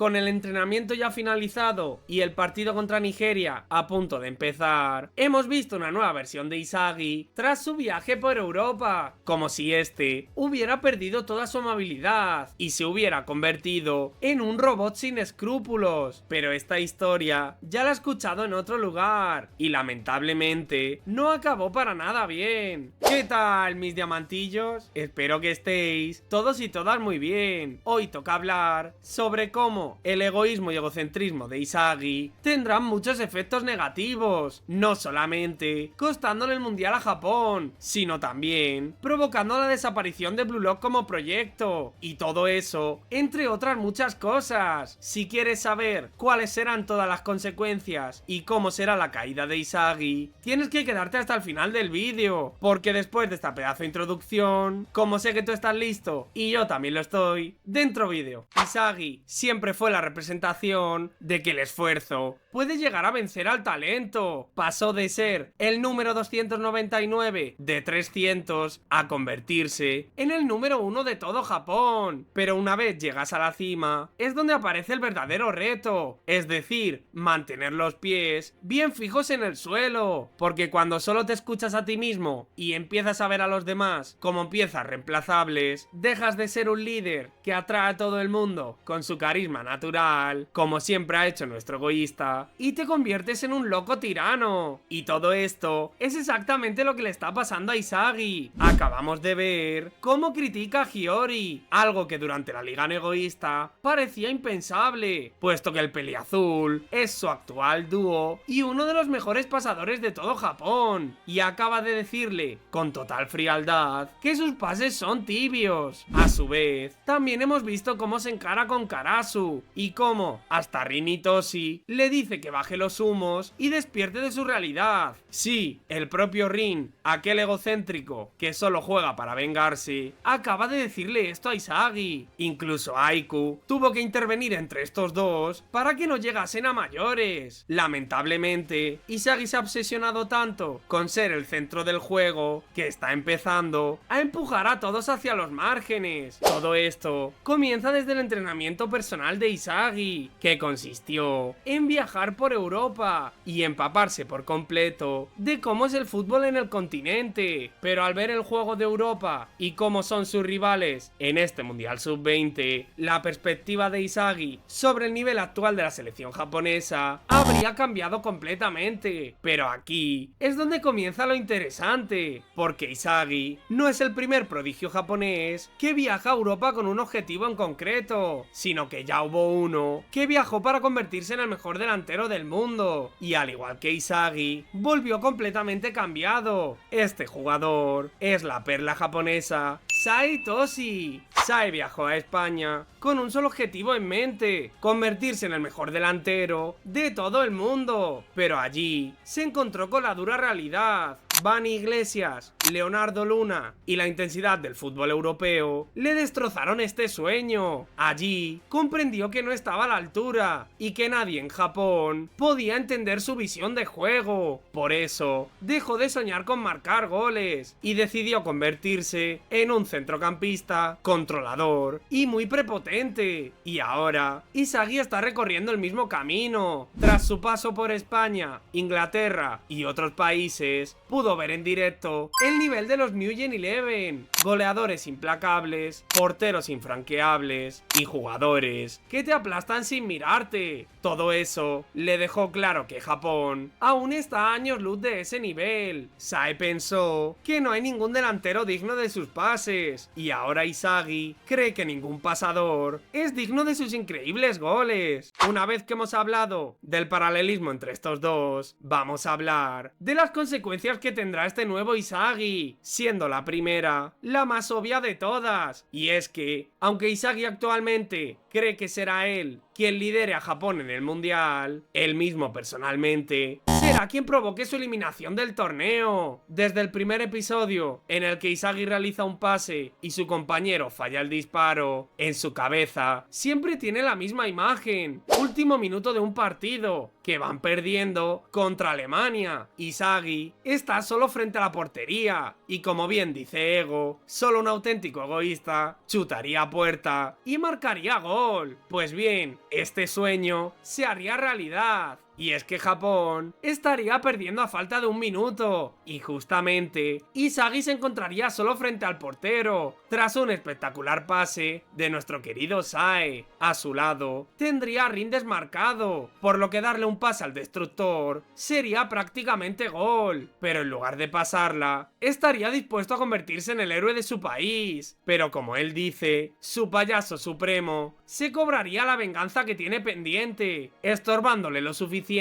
con el entrenamiento ya finalizado y el partido contra Nigeria a punto de empezar, hemos visto una nueva versión de Isagi tras su viaje por Europa, como si este hubiera perdido toda su amabilidad y se hubiera convertido en un robot sin escrúpulos. Pero esta historia ya la he escuchado en otro lugar y lamentablemente no acabó para nada bien. ¿Qué tal, mis diamantillos? Espero que estéis todos y todas muy bien. Hoy toca hablar sobre cómo el egoísmo y egocentrismo de Isagi tendrán muchos efectos negativos, no solamente costándole el mundial a Japón, sino también provocando la desaparición de Blue Lock como proyecto, y todo eso entre otras muchas cosas. Si quieres saber cuáles serán todas las consecuencias y cómo será la caída de Isagi, tienes que quedarte hasta el final del vídeo, porque después de esta pedazo de introducción, como sé que tú estás listo y yo también lo estoy, dentro vídeo. Isagi siempre fue la representación de que el esfuerzo puede llegar a vencer al talento. Pasó de ser el número 299 de 300 a convertirse en el número 1 de todo Japón. Pero una vez llegas a la cima, es donde aparece el verdadero reto, es decir, mantener los pies bien fijos en el suelo, porque cuando solo te escuchas a ti mismo y empiezas a ver a los demás como piezas reemplazables, dejas de ser un líder que atrae a todo el mundo con su carisma natural, como siempre ha hecho nuestro egoísta, y te conviertes en un loco tirano. Y todo esto es exactamente lo que le está pasando a Isagi. Acabamos de ver cómo critica a Hiyori, algo que durante la Liga Egoísta parecía impensable, puesto que el peliazul es su actual dúo y uno de los mejores pasadores de todo Japón, y acaba de decirle con total frialdad que sus pases son tibios. A su vez, también hemos visto cómo se encara con Karasu y cómo hasta Rin Itoshi le dice que baje los humos y despierte de su realidad. Sí, el propio Rin, aquel egocéntrico que solo juega para vengarse, acaba de decirle esto a Isagi. Incluso Aiku tuvo que intervenir entre estos dos para que no llegasen a mayores. Lamentablemente, Isagi se ha obsesionado tanto con ser el centro del juego que está empezando a empujar a todos hacia los márgenes. Todo esto comienza desde el entrenamiento personal de Isagi, que consistió en viajar por Europa y empaparse por completo de cómo es el fútbol en el continente. Pero al ver el juego de Europa y cómo son sus rivales en este Mundial Sub-20, la perspectiva de Isagi sobre el nivel actual de la selección japonesa habría cambiado completamente. Pero aquí es donde comienza lo interesante, porque Isagi no es el primer prodigio japonés que viaja a Europa con un objetivo en concreto, sino que ya hubo uno que viajó para convertirse en el mejor delantero del mundo, y al igual que Isagi, volvió completamente cambiado. Este jugador es la perla japonesa Sai Toshi. Sai viajó a España con un solo objetivo en mente: convertirse en el mejor delantero de todo el mundo. Pero allí se encontró con la dura realidad. Vani Iglesias, Leonardo Luna y la intensidad del fútbol europeo le destrozaron este sueño. Allí comprendió que no estaba a la altura y que nadie en Japón podía entender su visión de juego. Por eso dejó de soñar con marcar goles y decidió convertirse en un centrocampista controlador y muy prepotente. Y ahora Isagi está recorriendo el mismo camino. Tras su paso por España, Inglaterra y otros países, pudo ver en directo el nivel de los Mugen Eleven: goleadores implacables, porteros infranqueables y jugadores que te aplastan sin mirarte. Todo eso le dejó claro que Japón aún está a años luz de ese nivel. Sai pensó que no hay ningún delantero digno de sus pases, y ahora Isagi cree que ningún pasador es digno de sus increíbles goles. Una vez que hemos hablado del paralelismo entre estos dos, vamos a hablar de las consecuencias que tendrá este nuevo Isagi, siendo la primera la más obvia de todas, y es que, aunque Isagi actualmente cree que será él quien lidere a Japón en el mundial, él mismo personalmente será será quien provoque su eliminación del torneo. Desde el primer episodio, en el que Isagi realiza un pase y su compañero falla el disparo, en su cabeza siempre tiene la misma imagen. Último minuto de un partido, que van perdiendo contra Alemania. Isagi está solo frente a la portería, y como bien dice Ego, solo un auténtico egoísta chutaría a puerta y marcaría gol. Pues bien, este sueño se haría realidad. Y es que Japón estaría perdiendo a falta de un minuto, y justamente Isagi se encontraría solo frente al portero, tras un espectacular pase de nuestro querido Sae. A su lado tendría a Rin desmarcado, por lo que darle un pase al destructor sería prácticamente gol, pero en lugar de pasarla, estaría dispuesto a convertirse en el héroe de su país. Pero como él dice, su payaso supremo se cobraría la venganza que tiene pendiente, estorbándole lo suficiente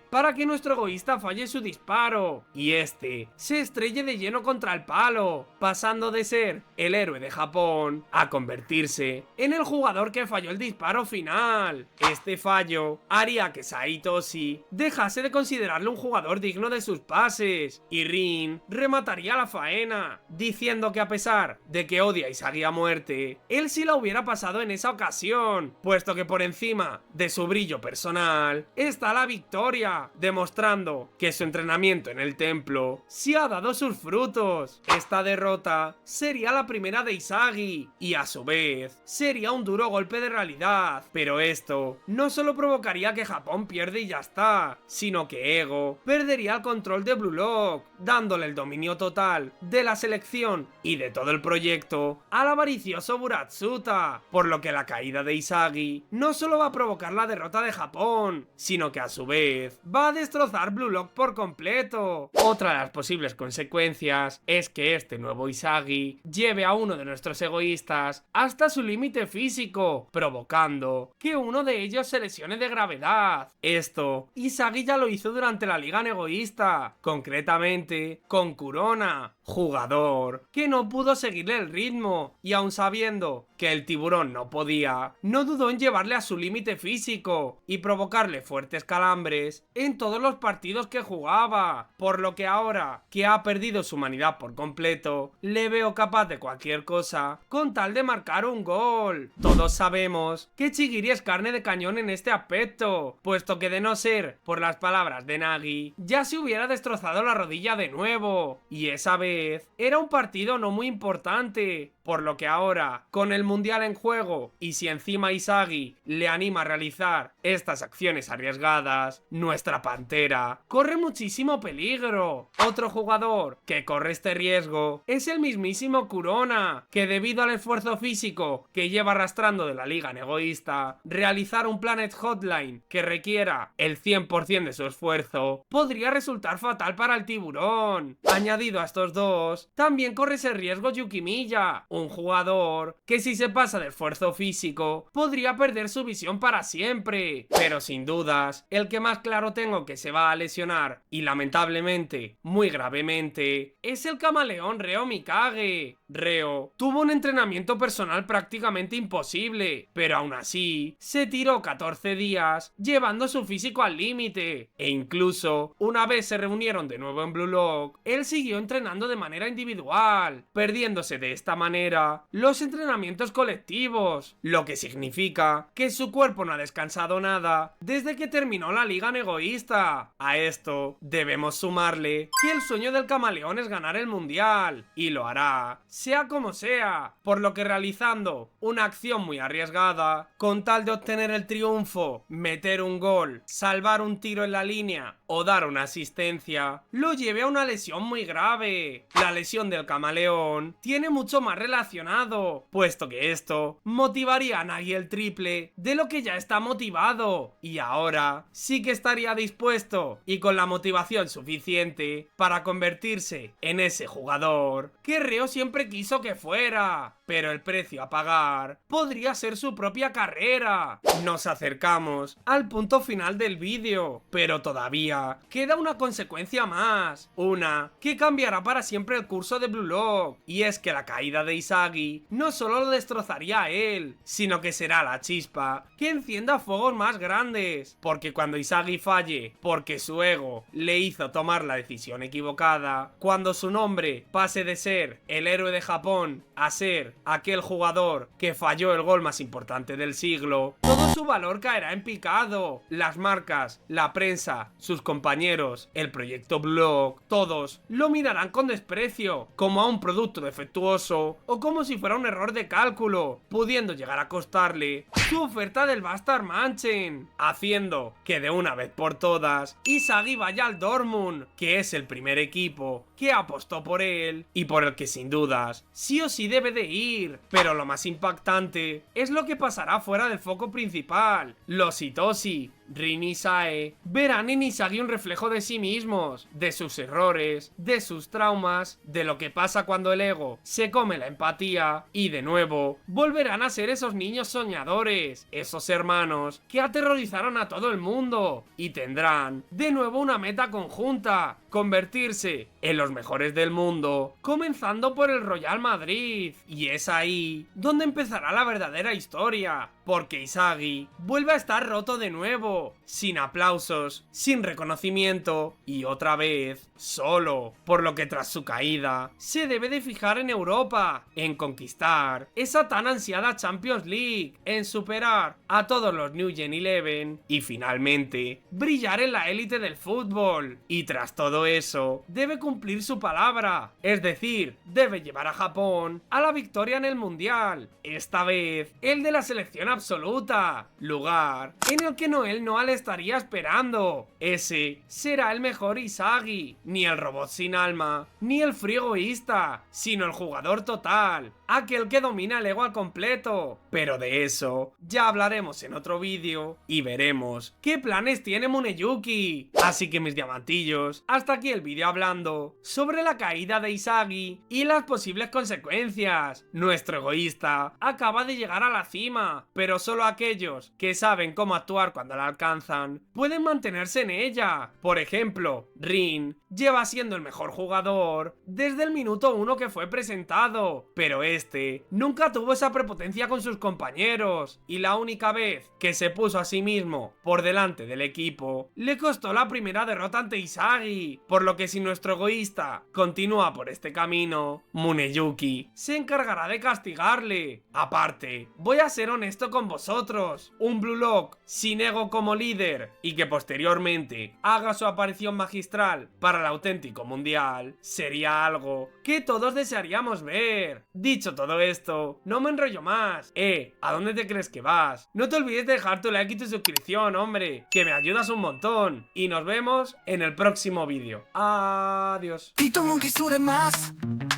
para que nuestro egoísta falle su disparo y este se estrelle de lleno contra el palo, pasando de ser el héroe de Japón a convertirse en el jugador que falló el disparo final. Este fallo haría que Saitoshi dejase de considerarle un jugador digno de sus pases, y Rin remataría la faena, diciendo que a pesar de que odia a Isagi a muerte, él sí la hubiera pasado en esa ocasión, puesto que por encima de su brillo personal está la victoria, demostrando que su entrenamiento en el templo sí ha dado sus frutos. Esta derrota sería la primera de Isagi, y a su vez sería un duro golpe de realidad, pero esto no solo provocaría que Japón pierda y ya está, sino que Ego perdería el control de Blue Lock, dándole el dominio total de la selección y de todo el proyecto al avaricioso Buratsuta, por lo que la caída de Isagi no solo va a provocar la derrota de Japón, sino que a su vez va a destrozar Blue Lock por completo. Otra de las posibles consecuencias es que este nuevo Isagi lleve a uno de nuestros egoístas hasta su límite físico, provocando que uno de ellos se lesione de gravedad. Esto Isagi ya lo hizo durante la Liga Egoísta, concretamente con Kurona, jugador que no pudo seguirle el ritmo, y aun sabiendo que el tiburón no podía, no dudó en llevarle a su límite físico y provocarle fuertes calambres en todos los partidos que jugaba, por lo que ahora que ha perdido su humanidad por completo, le veo capaz de cualquier cosa con tal de marcar un gol. Todos sabemos que Chigiri es carne de cañón en este aspecto, puesto que de no ser por las palabras de Nagi, ya se hubiera destrozado la rodilla de nuevo, y esa vez era un partido no muy importante, por lo que ahora, con el mundial en juego, y si encima Isagi le anima a realizar estas acciones arriesgadas, nuestra pantera corre muchísimo peligro. Otro jugador que corre este riesgo es el mismísimo Kurona, que debido al esfuerzo físico que lleva arrastrando de la Liga Egoísta, realizar un Planet Hotline que requiera el 100% de su esfuerzo podría resultar fatal para el tiburón. Añadido a estos dos, también corre ese riesgo Yukimiya, un jugador que si se pasa de esfuerzo físico podría perder su visión para siempre, pero sin dudas el que más claro tengo que se va a lesionar, y lamentablemente muy gravemente, es el camaleón Reo Mikage. Reo tuvo un entrenamiento personal prácticamente imposible, pero aún así se tiró 14 días llevando su físico al límite, e incluso una vez se reunieron de nuevo en Blue Lock, él siguió entrenando de manera individual, perdiéndose de esta manera los entrenamientos colectivos, lo que significa que su cuerpo no ha descansado nada desde que terminó la Liga Egoísta. A esto debemos sumarle que el sueño del camaleón es ganar el mundial, y lo hará sea como sea, por lo que realizando una acción muy arriesgada con tal de obtener el triunfo, meter un gol, salvar un tiro en la línea o dar una asistencia, lo lleve a una lesión muy grave. La lesión del camaleón tiene mucho más relacionado, puesto que esto motivaría a Nagi el triple de lo que ya está motivado, y ahora sí que estaría dispuesto y con la motivación suficiente para convertirse en ese jugador que Reo siempre quiso que fuera. pero el precio a pagar podría ser su propia carrera. Nos acercamos al punto final del vídeo, pero todavía queda una consecuencia más, una que cambiará para siempre el curso de Blue Lock, y es que la caída de Isagi no solo lo destrozaría a él, sino que será la chispa que encienda fuegos más grandes, porque cuando Isagi falle porque su ego le hizo tomar la decisión equivocada, cuando su nombre pase de ser el héroe de Japón a ser aquel jugador que falló el gol más importante del siglo, todo su valor caerá en picado. Las marcas, la prensa, sus compañeros, el proyecto Blue Lock, todos lo mirarán con desprecio, como a un producto defectuoso o como si fuera un error de cálculo, pudiendo llegar a costarle su oferta del Bastard Manchen, haciendo que de una vez por todas Isagi vaya al Dortmund, que es el primer equipo que apostó por él y por el que sin dudas sí o sí debe de ir. Pero lo más impactante es lo que pasará fuera del foco principal. Los Itoshi, Rin y Sae verán en Isagi un reflejo de sí mismos, de sus errores, de sus traumas, de lo que pasa cuando el ego se come la empatía, y de nuevo volverán a ser esos niños soñadores, esos hermanos que aterrorizaron a todo el mundo, y tendrán de nuevo una meta conjunta: convertirse en los mejores del mundo, comenzando por el Real Madrid. Y es ahí donde empezará la verdadera historia, porque Isagi vuelve a estar roto de nuevo, sin aplausos, sin reconocimiento y otra vez solo, por lo que tras su caída se debe de fijar en Europa, en conquistar esa tan ansiada Champions League, en superar a todos los New Gen 11 y finalmente brillar en la élite del fútbol. Y tras todo eso debe cumplir su palabra, es decir, debe llevar a Japón a la victoria en el Mundial, esta vez el de la selección absoluta, lugar en el que Noel Noah le estaría esperando. Ese será el mejor Isagi, ni el robot sin alma, ni el frío egoísta, sino el jugador total, aquel que domina el ego al completo. Pero de eso ya hablaremos en otro vídeo y veremos qué planes tiene Muneyuki. Así que mis diamantillos, hasta aquí el vídeo hablando sobre la caída de Isagi y las posibles consecuencias. Nuestro egoísta acaba de llegar a la cima, pero solo aquellos que saben cómo actuar cuando la alcanzan pueden mantenerse en ella. Por ejemplo, Rin lleva siendo el mejor jugador desde el minuto 1 que fue presentado, pero este nunca tuvo esa prepotencia con sus compañeros, y la única vez que se puso a sí mismo por delante del equipo le costó la primera derrota ante Isagi, por lo que si nuestro egoísta continúa por este camino, Muneyuki se encargará de castigarle. Aparte, voy a ser honesto con vosotros, un Blue Lock sin ego como líder y que posteriormente haga su aparición magistral para el auténtico mundial sería algo que todos desearíamos ver. Dicho todo esto, no me enrollo más. ¿A dónde te crees que vas? No te olvides de dejar tu like y tu suscripción, hombre, que me ayudas un montón, y nos vemos en el próximo vídeo. Adiós. Tito Monkey sube más,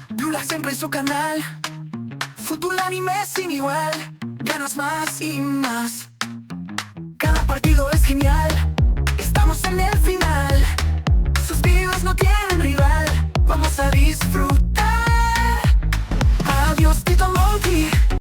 Blue Lock siempre en su canal. Fútbol, anime sin igual, ganas más y más. Cada partido es genial, estamos en el final. Sus videos no tienen rival, vamos a disfrutar. Adiós Tito Monkey.